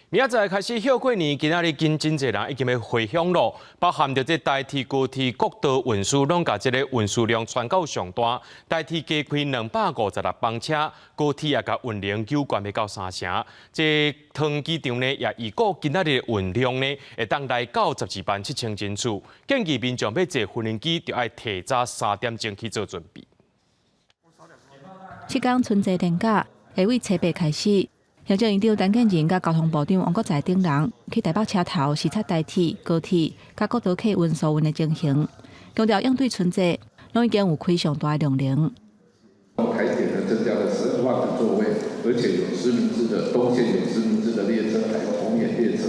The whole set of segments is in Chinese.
明仔载开始休过年，今仔日真侪人已经要回乡咯，包含着这台铁、高铁各道运输，拢甲这个运输量传到上大。台铁加开256班车，高铁也甲运量纠关要到3成。这桃园机场呢，也预估今仔日运量呢，会当来92.7万人次。建议民众要坐无人机，就要提早3点钟去做准备。7天春节连假会为初八开始。行政院长陈建仁甲交通部长王国材等人去台北车头视察台铁、高铁甲各岛客运疏运的情形，强调应对春节，拢已经有开上大的量能。台铁呢增加了12万个座位，而且有实名制的东线有实名制的列车，还有红眼列车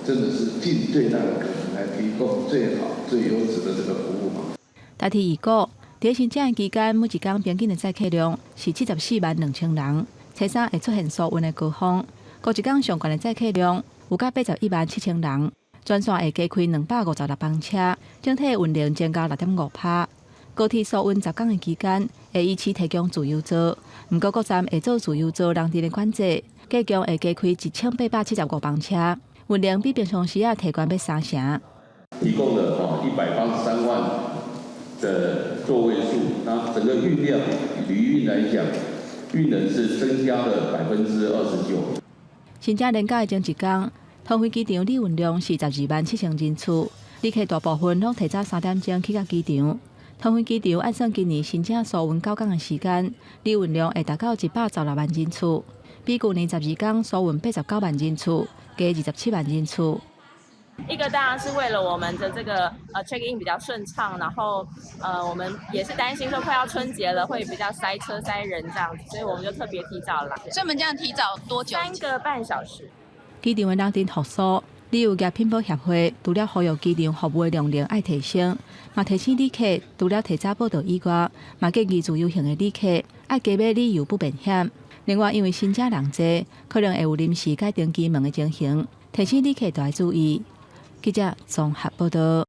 真的是尽最大的可能来提供最好、最优质的这个服务嘛。台铁预估，在新政期间，每一天平均的载客量是74.2万人。初三会出现疏运的高峰，过一天上悬的载客量有到81.7万人，全线会加开256班车，整体运量增加6.5%。高铁疏运10天的期间会依次提供自由座，不过各站会做自由座人质的管制，计共会加开1875班车，运量比平常时提悬要3成。提供了183万的座位数，那整个运量旅运来讲。运能是增加了29%。新正连假的前一天，桃园机场里运量是12.7万人次，旅客大部分拢提早3点钟去到机场。桃园机场按算今年新正疏运9天的时间，里运量会达到116万人次，比去年12天疏运89万人次，加27万人次。一个当然是为了我们的这个check in 比较顺畅，然后我们也是担心说快要春节了会比较塞车塞人这样子，所以我们就特别提早来。所以我们这样提早多久？3个半小时。机场的人丁复苏，旅游业品保协会除了呼吁机场服务的量能要提升，嘛提醒旅客除了提早报到以外，嘛建议自由行的旅客要加买旅游不便险。另外，因为新车人多，可能会有临时改登机门的情形，提醒旅客都要注意。记者综合报道。